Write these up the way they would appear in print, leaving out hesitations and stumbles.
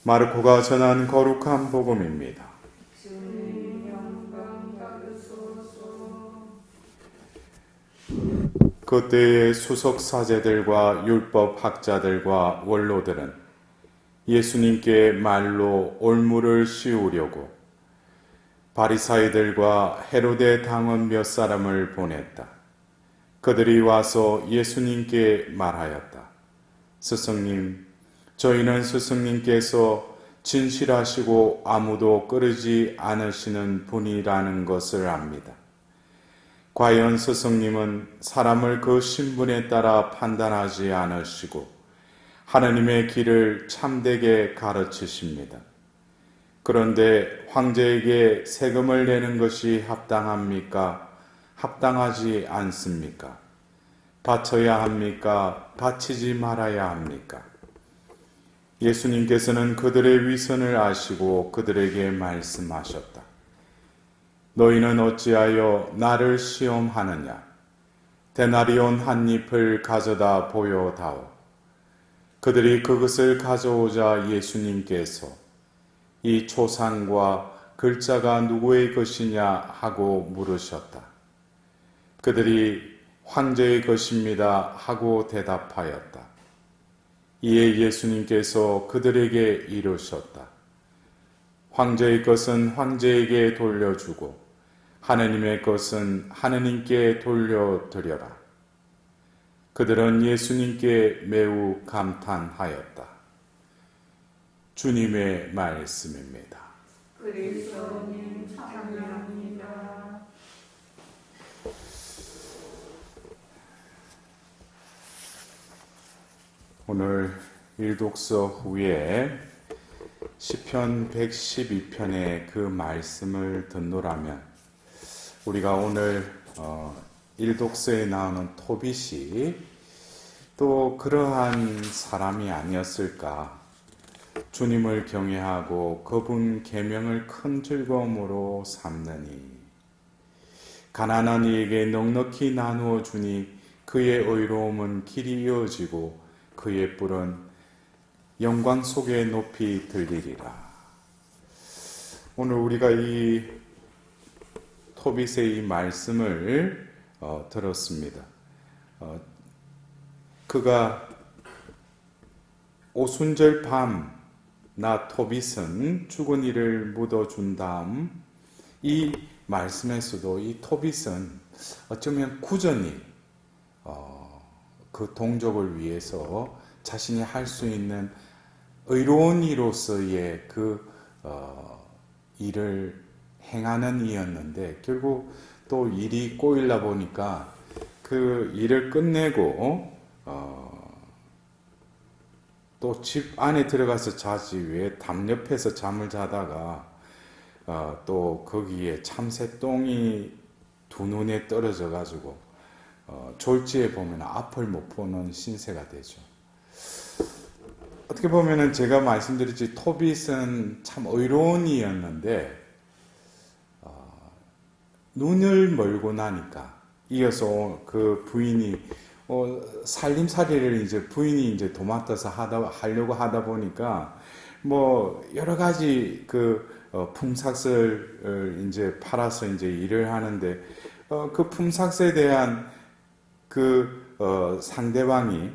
마르코가 전한 거룩한 복음입니다. 그때의 수석 사제들과 율법 학자들과 원로들은 예수님께 말로 올무를 씌우려고 바리사이들과 헤로데 당원 몇 사람을 보냈다. 그들이 와서 예수님께 말하였다. 스승님, 저희는 스승님께서 진실하시고 아무도 끄르지 않으시는 분이라는 것을 압니다. 과연 스승님은 사람을 그 신분에 따라 판단하지 않으시고 하느님의 길을 참되게 가르치십니다. 그런데 황제에게 세금을 내는 것이 합당합니까? 합당하지 않습니까? 바쳐야 합니까? 바치지 말아야 합니까? 예수님께서는 그들의 위선을 아시고 그들에게 말씀하셨다. 너희는 어찌하여 나를 시험하느냐? 데나리온 한 잎을 가져다 보여다오. 그들이 그것을 가져오자 예수님께서 이 초상과 글자가 누구의 것이냐 하고 물으셨다. 그들이 황제의 것입니다 하고 대답하였다. 이에 예수님께서 그들에게 이르셨다. 황제의 것은 황제에게 돌려주고 하느님의 것은 하느님께 돌려드려라. 그들은 예수님께 매우 감탄하였다. 주님의 말씀입니다. 그리스도님 찬양합니다. 오늘 일독서 후에 시편 112편의 그 말씀을 듣노라면 우리가 오늘 일독서에 나오는 토빗이 또 그러한 사람이 아니었을까? 주님을 경외하고 그분 계명을 큰 즐거움으로 삼느니 가난한 이에게 넉넉히 나누어 주니 그의 의로움은 길이 이어지고 그의 뿔은 영광 속에 높이 들리리라. 오늘 우리가 이 토빗의 이 말씀을 들었습니다. 그가 오순절 밤 나 토빗은 죽은 이를 묻어준 다음 이 말씀에서도 이 토빗은 어쩌면 꾸준히 그 동족을 위해서 자신이 할 수 있는 의로운 이로서의 그 일을 행하는 이였는데 결국 또 일이 꼬이려 보니까 그 일을 끝내고 또 집 안에 들어가서 자지 왜 담 옆에서 잠을 자다가 또 거기에 참새똥이 두 눈에 떨어져 가지고 졸지에 보면 앞을 못 보는 신세가 되죠. 어떻게 보면은 제가 말씀드렸지 토빗은 참 의로운 이였는데 눈을 멀고 나니까 이어서 그 부인이 살림살이를 이제 부인이 이제 도맡아서 하려고 하다 보니까 뭐 여러 가지 그 품삯을 이제 팔아서 이제 일을 하는데 그 품삯에 대한 그 상대방이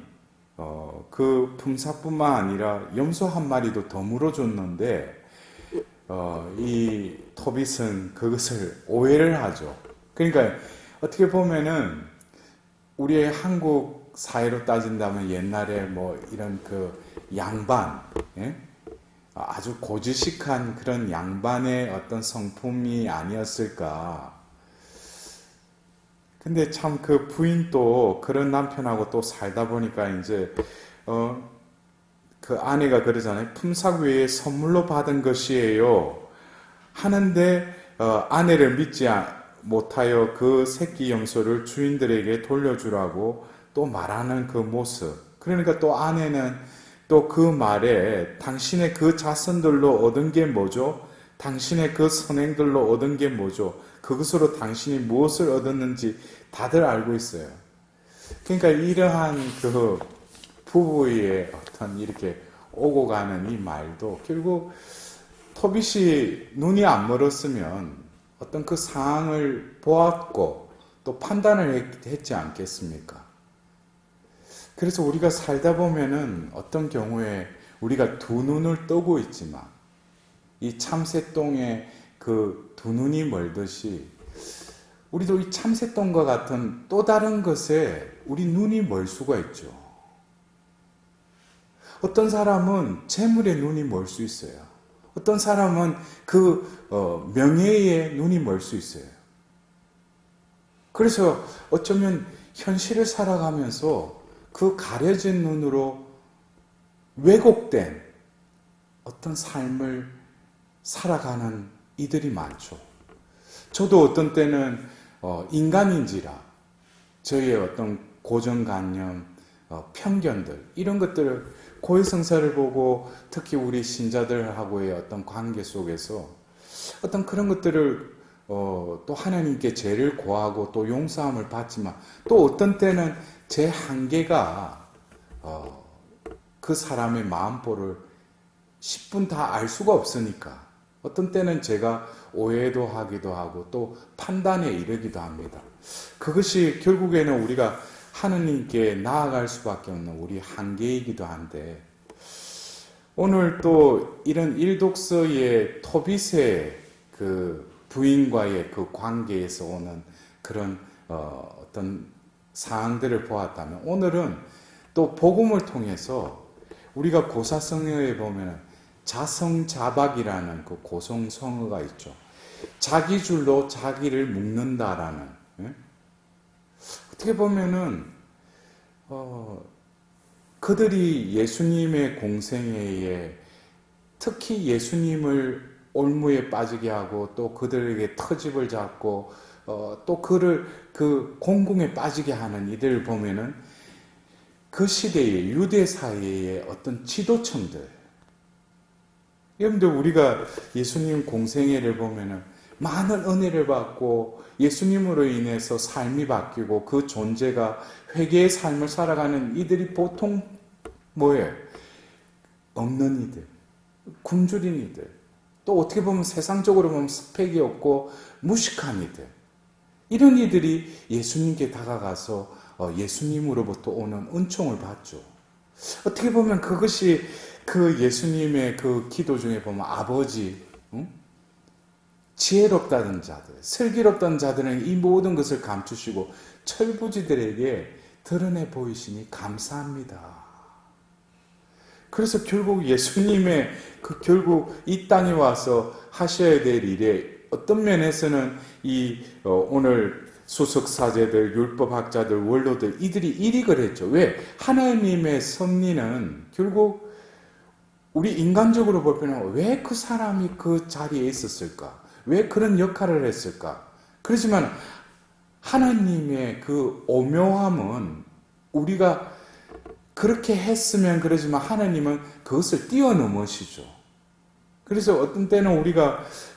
그 품삯뿐만 아니라 염소 한 마리도 더 물어줬는데 이 토빗은 그것을 오해를 하죠. 그러니까 어떻게 보면은 우리의 한국 사회로 따진다면 옛날에 뭐 이런 그 양반, 예? 아주 고지식한 그런 양반의 어떤 성품이 아니었을까. 근데 참 그 부인도 그런 남편하고 또 살다 보니까 이제 그 아내가 그러잖아요. 품삯 외에 선물로 받은 것이에요. 하는데 아내를 믿지 못하여 그 새끼 염소를 주인들에게 돌려주라고 또 말하는 그 모습. 그러니까 또 아내는 또 그 말에 당신의 그 자손들로 얻은 게 뭐죠? 당신의 그 선행들로 얻은 게 뭐죠? 그것으로 당신이 무엇을 얻었는지 다들 알고 있어요. 그러니까 이러한 그 부부의 어떤 이렇게 오고 가는 이 말도 결국 토빗이 눈이 안 멀었으면 어떤 그 상황을 보았고 또 판단을 했지 않겠습니까? 그래서 우리가 살다 보면은 어떤 경우에 우리가 두 눈을 뜨고 있지만 이 참새똥의 그 두 눈이 멀듯이 우리도 이 참새똥과 같은 또 다른 것에 우리 눈이 멀 수가 있죠. 어떤 사람은 재물에 눈이 멀 수 있어요. 어떤 사람은 그 명예에 눈이 멀 수 있어요. 그래서 어쩌면 현실을 살아가면서 그 가려진 눈으로 왜곡된 어떤 삶을 살아가는 이들이 많죠. 저도 어떤 때는 인간인지라 저희의 어떤 고정관념, 편견들 이런 것들을 고해성사를 보고 특히 우리 신자들하고의 어떤 관계 속에서 어떤 그런 것들을 또 하나님께 죄를 고하고 또 용서함을 받지만 또 어떤 때는 제 한계가 그 사람의 마음보를 10분 다 알 수가 없으니까 어떤 때는 제가 오해도 하기도 하고 또 판단에 이르기도 합니다. 그것이 결국에는 우리가 하느님께 나아갈 수밖에 없는 우리 한계이기도 한데 오늘 또 이런 일독서의 토빗의 그 부인과의 그 관계에서 오는 그런 어떤 사항들을 보았다면 오늘은 또 복음을 통해서 우리가 고사성어에 보면 자성자박이라는 그 고성성어가 있죠. 자기 줄로 자기를 묶는다라는. 어떻게 보면은 그들이 예수님의 공생애에 특히 예수님을 올무에 빠지게 하고 또 그들에게 터집을 잡고 또 그를 그 공궁에 빠지게 하는 이들을 보면은 그 시대의 유대 사회의 어떤 지도층들 여러분들 우리가 예수님 공생애를 보면은 많은 은혜를 받고 예수님으로 인해서 삶이 바뀌고 그 존재가 회개의 삶을 살아가는 이들이 보통 뭐예요? 없는 이들, 굶주린 이들, 또 어떻게 보면 세상적으로 보면 스펙이 없고 무식한 이들 이런 이들이 예수님께 다가가서 예수님으로부터 오는 은총을 받죠. 어떻게 보면 그것이 그 예수님의 그 기도 중에 보면 아버지, 지혜롭다는 자들, 슬기롭다는 자들은 이 모든 것을 감추시고 철부지들에게 드러내 보이시니 감사합니다. 그래서 결국 예수님의 그 결국 이 땅에 와서 하셔야 될 일에 어떤 면에서는 이 오늘 수석사제들, 율법학자들, 원로들 이들이 일익을 했죠. 왜? 하나님의 섭리는 결국 우리 인간적으로 볼 때는 왜 그 사람이 그 자리에 있었을까? 왜 그런 역할을 했을까? 그렇지만 하나님의 그 오묘함은 우리가 그렇게 했으면 그러지만 하나님은 그것을 뛰어넘으시죠. 그래서 어떤 때는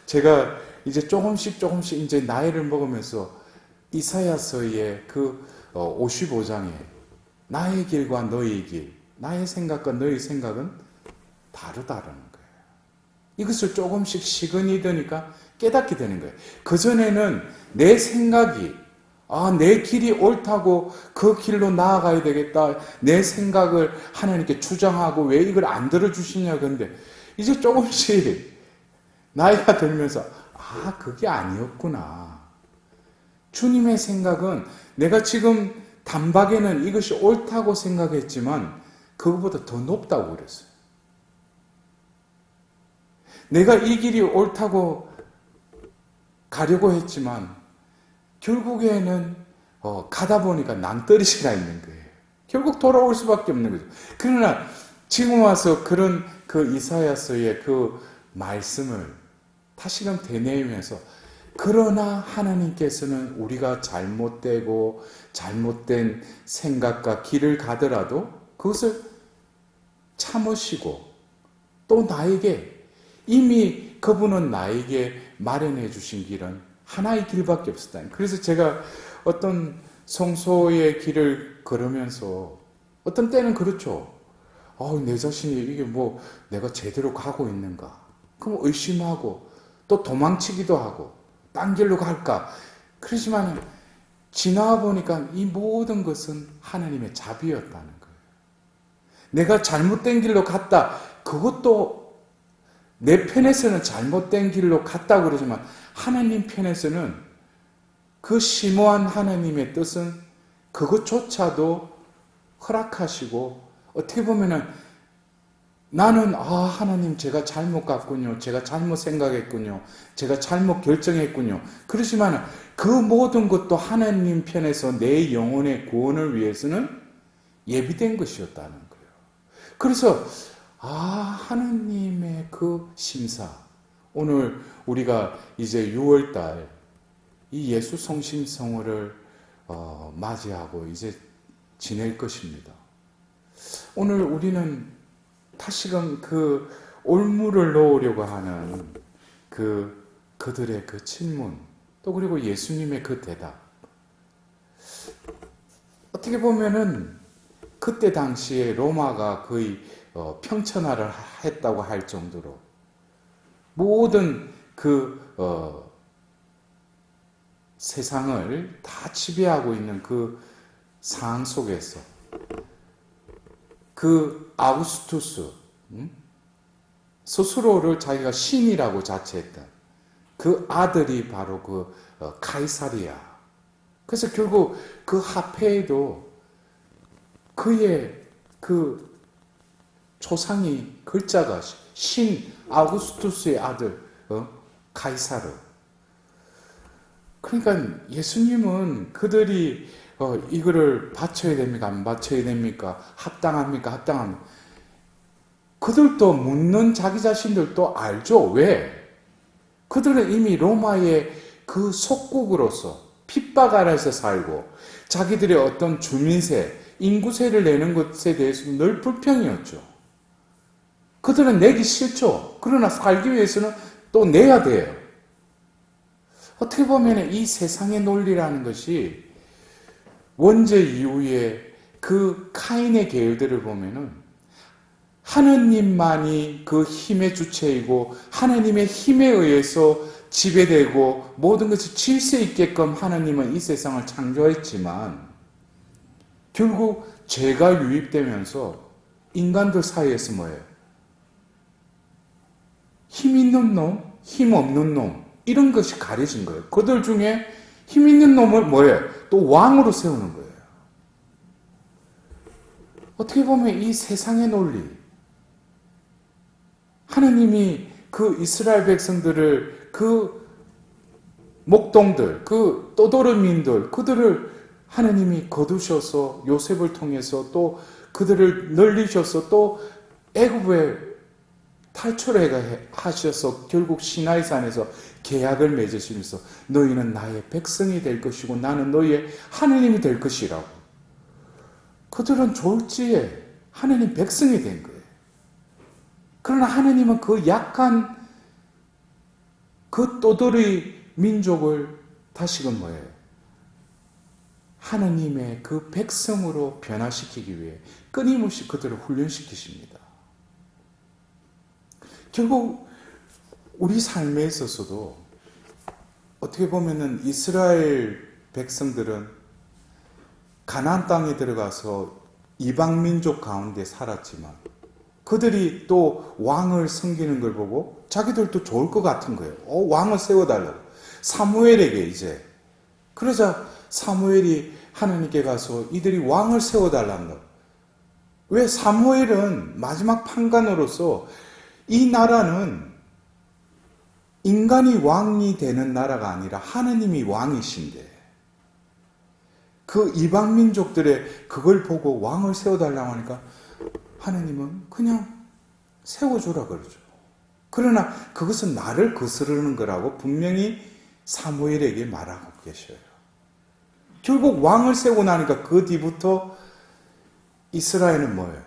제가 이제 조금씩 이제 나이를 먹으면서 이사야서의 그 55장에 나의 길과 너의 길, 나의 생각과 너의 생각은 다르다는 거예요. 이것을 조금씩 시간이 되니까 깨닫게 되는 거예요. 그전에는 내 생각이 내 길이 옳다고 그 길로 나아가야 되겠다. 내 생각을 하나님께 주장하고 왜 이걸 안 들어주시냐. 근데 이제 조금씩 나이가 들면서 그게 아니었구나. 주님의 생각은 내가 지금 단박에는 이것이 옳다고 생각했지만 그것보다 더 높다고 그랬어요. 내가 이 길이 옳다고 가려고 했지만 결국에는 가다 보니까 낭떠러지가 있는 거예요. 결국 돌아올 수밖에 없는 거죠. 그러나 지금 와서 그런 그 이사야서의 그 말씀을 다시금 되뇌이면서 그러나 하나님께서는 우리가 잘못되고 잘못된 생각과 길을 가더라도 그것을 참으시고 또 나에게 이미 그분은 나에게 마련해 주신 길은 하나의 길밖에 없었다. 그래서 제가 어떤 성소의 길을 걸으면서 어떤 때는 그렇죠. 내 자신이 이게 뭐 내가 제대로 가고 있는가? 그럼 의심하고 또 도망치기도 하고 딴 길로 갈까? 그렇지만 지나와 보니까 이 모든 것은 하나님의 자비였다는 거예요. 내가 잘못된 길로 갔다. 그것도 내 편에서는 잘못된 길로 갔다고 그러지만 하나님 편에서는 그 심오한 하나님의 뜻은 그것조차도 허락하시고 어떻게 보면은 나는 하나님 제가 잘못 갔군요. 제가 잘못 생각했군요. 제가 잘못 결정했군요. 그렇지만 그 모든 것도 하나님 편에서 내 영혼의 구원을 위해서는 예비된 것이었다는 거예요. 그래서 하나님의 그 심사. 오늘 우리가 이제 6월달 이 예수 성심성회를 맞이하고 이제 지낼 것입니다. 오늘 우리는 다시금 그 올무를 놓으려고 하는 그들의 그 질문, 또 그리고 예수님의 그 대답. 어떻게 보면은 그때 당시에 로마가 거의 평천하를 했다고 할 정도로 모든 세상을 다 지배하고 있는 그 상황 속에서 그 아우구스투스 스스로를 자기가 신이라고 자처했던 그 아들이 바로 그 카이사리야. 그래서 결국 그 화폐에도 그의 그 초상이 글자가 신 아우구스투스의 아들 카이사르. 그러니까 예수님은 그들이 이거를 바쳐야 됩니까? 안 바쳐야 됩니까? 합당합니까? 합당합니까? 그들도 묻는 자기 자신들도 알죠. 왜? 그들은 이미 로마의 그 속국으로서 핍박 아래서 살고 자기들의 어떤 주민세, 인구세를 내는 것에 대해서 늘 불평이었죠. 그들은 내기 싫죠. 그러나 살기 위해서는 또 내야 돼요. 어떻게 보면 이 세상의 논리라는 것이 원죄 이후에 그 카인의 계열들을 보면은 하느님만이 그 힘의 주체이고 하느님의 힘에 의해서 지배되고 모든 것이 질서 있게끔 하느님은 이 세상을 창조했지만 결국 죄가 유입되면서 인간들 사이에서 뭐예요? 힘 있는 놈, 힘 없는 놈 이런 것이 가려진 거예요. 그들 중에 힘 있는 놈을 뭐예요? 또 왕으로 세우는 거예요. 어떻게 보면 이 세상의 논리, 하느님이 그 이스라엘 백성들을 그 목동들, 그 떠도르민들, 그들을 하느님이 거두셔서 요셉을 통해서 또 그들을 늘리셔서 또 애굽에 탈출해 하셔서 결국 시나이산에서 계약을 맺으시면서 너희는 나의 백성이 될 것이고 나는 너희의 하느님이 될 것이라고. 그들은 졸지에 하느님 백성이 된 거예요. 그러나 하느님은 그 약한 그 떠돌이 민족을 다시금 뭐예요? 하느님의 그 백성으로 변화시키기 위해 끊임없이 그들을 훈련시키십니다. 결국 우리 삶에 있어서도 어떻게 보면은 이스라엘 백성들은 가나안 땅에 들어가서 이방 민족 가운데 살았지만 그들이 또 왕을 섬기는 걸 보고 자기들도 좋을 것 같은 거예요. 왕을 세워달라고. 사무엘에게 이제. 그러자 사무엘이 하나님께 가서 이들이 왕을 세워달라는 거예요. 왜? 사무엘은 마지막 판관으로서 이 나라는 인간이 왕이 되는 나라가 아니라 하느님이 왕이신데 그 이방 민족들의 그걸 보고 왕을 세워달라고 하니까 하느님은 그냥 세워주라 그러죠. 그러나 그것은 나를 거스르는 거라고 분명히 사무엘에게 말하고 계셔요. 결국 왕을 세우고 나니까 그 뒤부터 이스라엘은 뭐예요?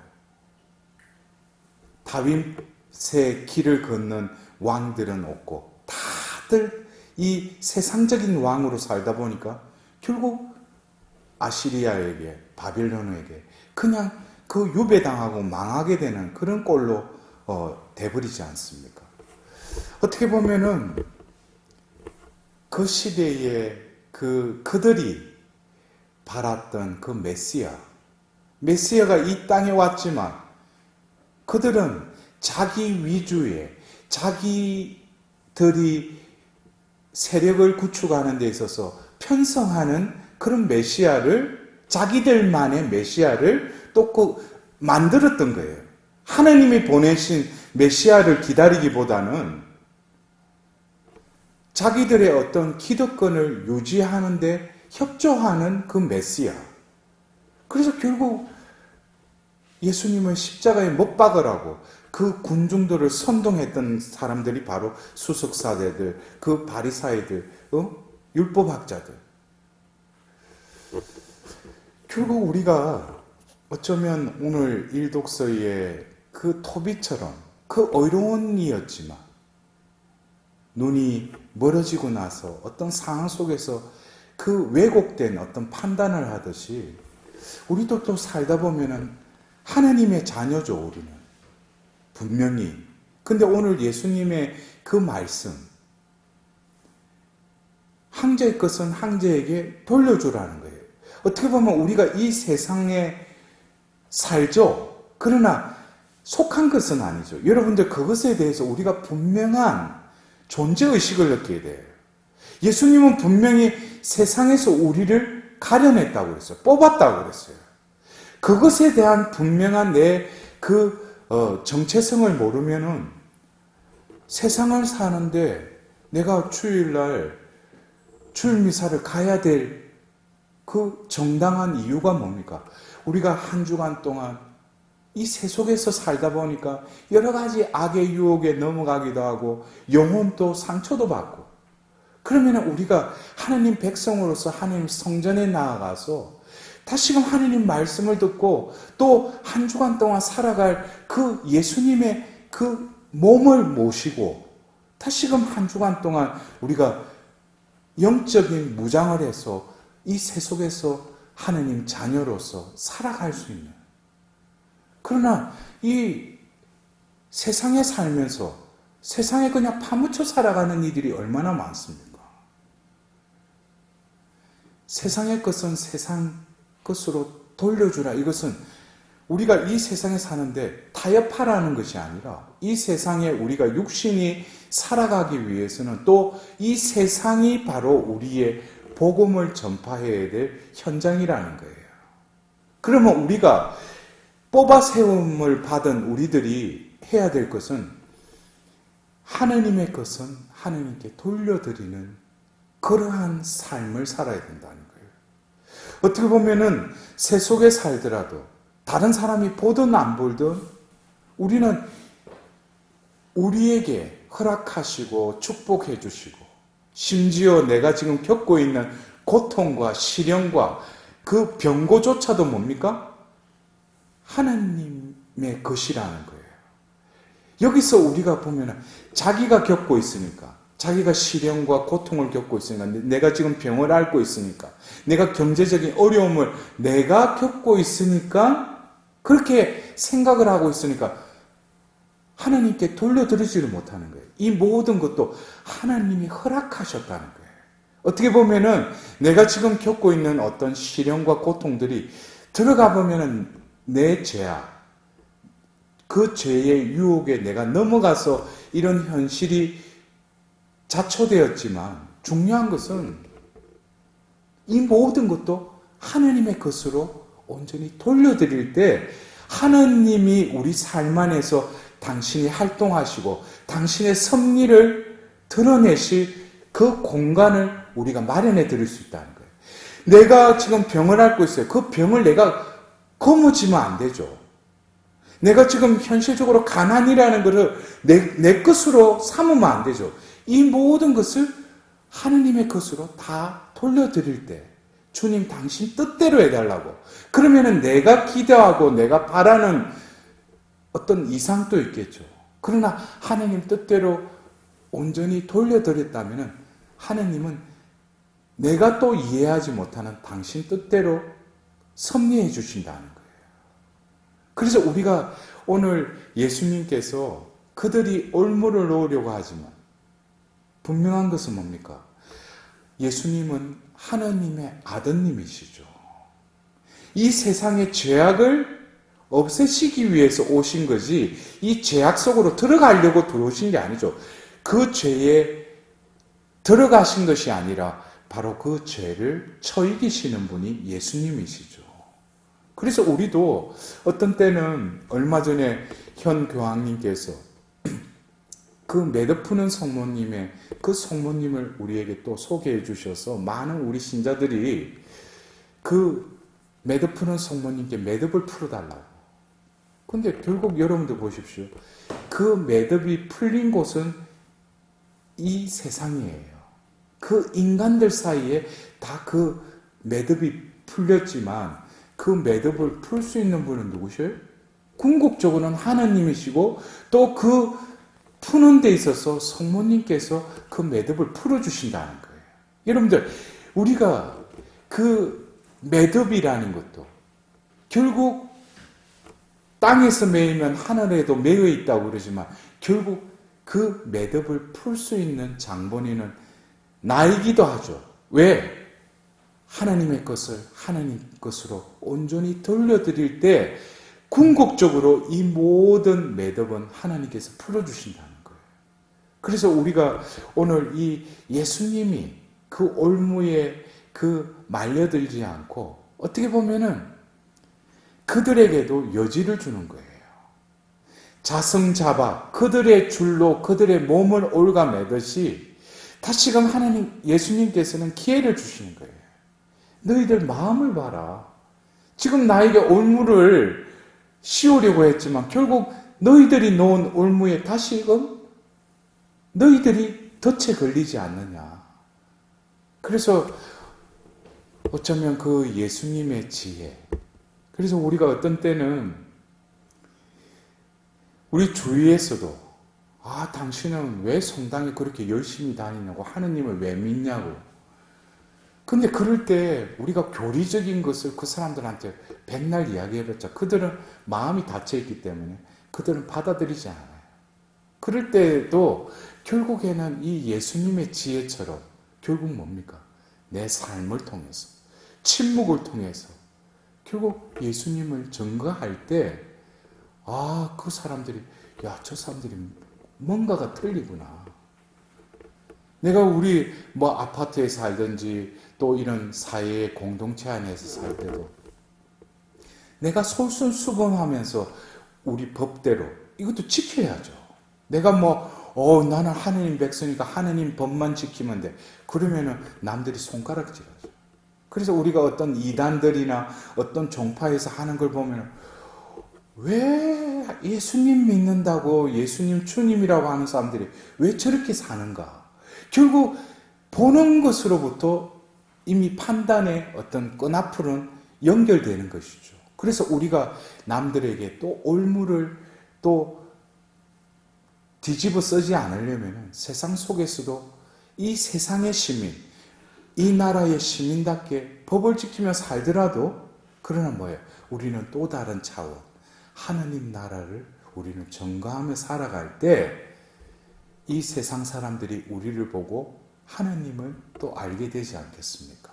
다윗의 길을 걷는 왕들은 없고 다들 이 세상적인 왕으로 살다 보니까 결국 아시리아에게 바빌론에게 그냥 그 유배당하고 망하게 되는 그런 꼴로 돼버리지 않습니까? 어떻게 보면은 그 시대에 그들이 바랐던 그 메시아가 이 땅에 왔지만 그들은 자기 위주의 자기들이 세력을 구축하는 데 있어서 편성하는 그런 메시아를 자기들만의 메시아를 또 만들었던 거예요. 하나님이 보내신 메시아를 기다리기보다는 자기들의 어떤 기득권을 유지하는 데 협조하는 그 메시아. 그래서 결국 예수님을 십자가에 못 박으라고 그 군중들을 선동했던 사람들이 바로 수석사대들, 그 바리사이들, 율법학자들. 결국 우리가 어쩌면 오늘 일독서의 그 토비처럼 그 어려운이었지만 눈이 멀어지고 나서 어떤 상황 속에서 그 왜곡된 어떤 판단을 하듯이 우리도 또 살다 보면은 하나님의 자녀죠, 우리는. 분명히. 근데 오늘 예수님의 그 말씀, 황제의 것은 황제에게 돌려주라는 거예요. 어떻게 보면 우리가 이 세상에 살죠. 그러나 속한 것은 아니죠. 여러분들 그것에 대해서 우리가 분명한 존재의식을 느끼게 돼요. 예수님은 분명히 세상에서 우리를 가려냈다고 그랬어요. 뽑았다고 그랬어요. 그것에 대한 분명한 내 정체성을 모르면은 세상을 사는데 내가 주일날 주일 미사를 가야 될 그 정당한 이유가 뭡니까? 우리가 한 주간 동안 이 세속에서 살다 보니까 여러 가지 악의 유혹에 넘어가기도 하고 영혼도 상처도 받고 그러면 우리가 하나님 백성으로서 하나님 성전에 나아가서 다시금 하나님 말씀을 듣고 또 한 주간 동안 살아갈 그 예수님의 그 몸을 모시고 다시금 한 주간 동안 우리가 영적인 무장을 해서 이 세속에서 하나님 자녀로서 살아갈 수 있는. 그러나 이 세상에 살면서 세상에 그냥 파묻혀 살아가는 이들이 얼마나 많습니까? 세상의 것은 세상 것으로 돌려주라. 이것은 우리가 이 세상에 사는데 타협하라는 것이 아니라 이 세상에 우리가 육신이 살아가기 위해서는 또 이 세상이 바로 우리의 복음을 전파해야 될 현장이라는 거예요. 그러면 우리가 뽑아 세움을 받은 우리들이 해야 될 것은 하나님의 것은 하나님께 돌려드리는 그러한 삶을 살아야 된다는 거예요. 어떻게 보면은 세속에 살더라도 다른 사람이 보든 안 보든 우리는 우리에게 허락하시고 축복해 주시고 심지어 내가 지금 겪고 있는 고통과 시련과 그 병고조차도 뭡니까? 하나님의 것이라는 거예요. 여기서 우리가 보면 자기가 겪고 있으니까 자기가 시련과 고통을 겪고 있으니까 내가 지금 병을 앓고 있으니까 내가 경제적인 어려움을 내가 겪고 있으니까 그렇게 생각을 하고 있으니까 하나님께 돌려드리지를 못하는 거예요. 이 모든 것도 하나님이 허락하셨다는 거예요. 어떻게 보면은 내가 지금 겪고 있는 어떤 시련과 고통들이 들어가 보면은 내 죄악, 그 죄의 유혹에 내가 넘어가서 이런 현실이 자초되었지만 중요한 것은 이 모든 것도 하나님의 것으로 온전히 돌려드릴 때 하나님이 우리 삶 안에서 당신이 활동하시고 당신의 섭리를 드러내실 그 공간을 우리가 마련해 드릴 수 있다는 거예요. 내가 지금 병을 앓고 있어요. 그 병을 내가 거머쥐면 안 되죠. 내가 지금 현실적으로 가난이라는 것을 내 것으로 삼으면 안 되죠. 이 모든 것을 하느님의 것으로 다 돌려드릴 때 주님 당신 뜻대로 해달라고. 그러면은 내가 기대하고 내가 바라는 어떤 이상도 있겠죠. 그러나 하나님 뜻대로 온전히 돌려드렸다면 하나님은 내가 또 이해하지 못하는 당신 뜻대로 섭리해 주신다는 거예요. 그래서 우리가 오늘 예수님께서 그들이 올무를 놓으려고 하지만 분명한 것은 뭡니까? 예수님은 하나님의 아드님이시죠. 이 세상의 죄악을 없애시기 위해서 오신 거지 이 죄악 속으로 들어가려고 들어오신 게 아니죠. 그 죄에 들어가신 것이 아니라 바로 그 죄를 처이기시는 분이 예수님이시죠. 그래서 우리도 어떤 때는 얼마 전에 현 교황님께서 그 매듭푸는 성모님의 그 성모님을 우리에게 또 소개해 주셔서 많은 우리 신자들이 그 매듭푸는 성모님께 매듭을 풀어달라고. 근데 결국 여러분들 보십시오. 그 매듭이 풀린 곳은 이 세상이에요. 그 인간들 사이에 다 그 매듭이 풀렸지만 그 매듭을 풀 수 있는 분은 누구셔요? 궁극적으로는 하나님이시고 또 그 푸는 데 있어서 성모님께서 그 매듭을 풀어주신다는 거예요. 여러분들, 우리가 그 매듭이라는 것도 결국 땅에서 매이면 하늘에도 매여 있다고 그러지만 결국 그 매듭을 풀 수 있는 장본인은 나이기도 하죠. 왜? 하나님의 것을 하나님 것으로 온전히 돌려드릴 때 궁극적으로 이 모든 매듭은 하나님께서 풀어주신다는 거예요. 그래서 우리가 오늘 이 예수님이 그 올무에 그 말려들지 않고 어떻게 보면은 그들에게도 여지를 주는 거예요. 자성자박 그들의 줄로 그들의 몸을 올가매듯이 다시금 하나님 예수님께서는 기회를 주시는 거예요. 너희들 마음을 봐라. 지금 나에게 올무를 씌우려고 했지만 결국 너희들이 놓은 올무에 다시금 너희들이 덫에 걸리지 않느냐. 그래서 어쩌면 그 예수님의 지혜. 그래서 우리가 어떤 때는 우리 주위에서도 당신은 왜 성당에 그렇게 열심히 다니냐고 하느님을 왜 믿냐고. 근데 그럴 때 우리가 교리적인 것을 그 사람들한테 백날 이야기해봤자 그들은 마음이 닫혀있기 때문에 그들은 받아들이지 않아요. 그럴 때도 결국에는 이 예수님의 지혜처럼 결국 뭡니까? 내 삶을 통해서 침묵을 통해서 결국 예수님을 증거할 때 그 사람들이 저 사람들이 뭔가가 틀리구나. 내가 우리 아파트에 살든지 또 이런 사회의 공동체 안에서 살 때도 내가 솔선수범하면서 우리 법대로 이것도 지켜야죠. 내가 나는 하느님 백성이니까 하느님 법만 지키면 돼. 그러면은 남들이 손가락질하죠. 그래서 우리가 어떤 이단들이나 어떤 종파에서 하는 걸 보면 왜 예수님 믿는다고 예수님 주님이라고 하는 사람들이 왜 저렇게 사는가? 결국 보는 것으로부터 이미 판단의 어떤 끈앞으로는 연결되는 것이죠. 그래서 우리가 남들에게 또 올무를 또 뒤집어 쓰지 않으려면 세상 속에서도 이 세상의 시민, 이 나라의 시민답게 법을 지키며 살더라도 그러나 뭐예요? 우리는 또 다른 차원, 하나님 나라를 우리는 전가하며 살아갈 때 이 세상 사람들이 우리를 보고 하나님을 또 알게 되지 않겠습니까?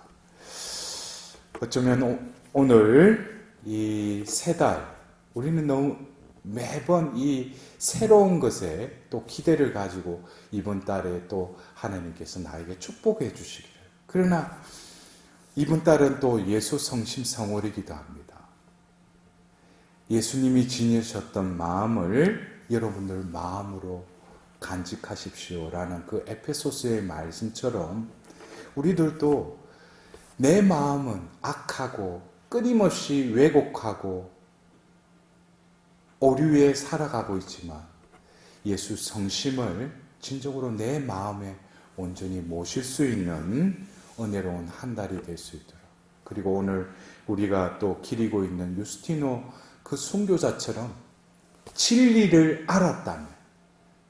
어쩌면 오늘 이 세 달 우리는 너무 매번 이 새로운 것에 또 기대를 가지고 이번 달에 또 하나님께서 나에게 축복해 주시기를. 그러나 이번 달은 또 예수 성심 성월이기도 합니다. 예수님이 지니셨던 마음을 여러분들 마음으로 간직하십시오라는 그 에페소스의 말씀처럼 우리들도 내 마음은 악하고 끊임없이 왜곡하고 오류에 살아가고 있지만 예수 성심을 진정으로 내 마음에 온전히 모실 수 있는 은혜로운 한 달이 될 수 있도록. 그리고 오늘 우리가 또 기리고 있는 유스티노 그 순교자처럼 진리를 알았다면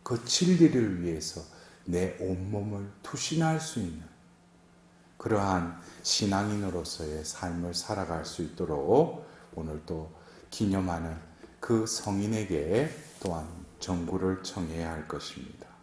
그 진리를 위해서 내 온몸을 투신할 수 있는 그러한 신앙인으로서의 삶을 살아갈 수 있도록 오늘 또 기념하는 그 성인에게 또한 정구를 청해야 할 것입니다.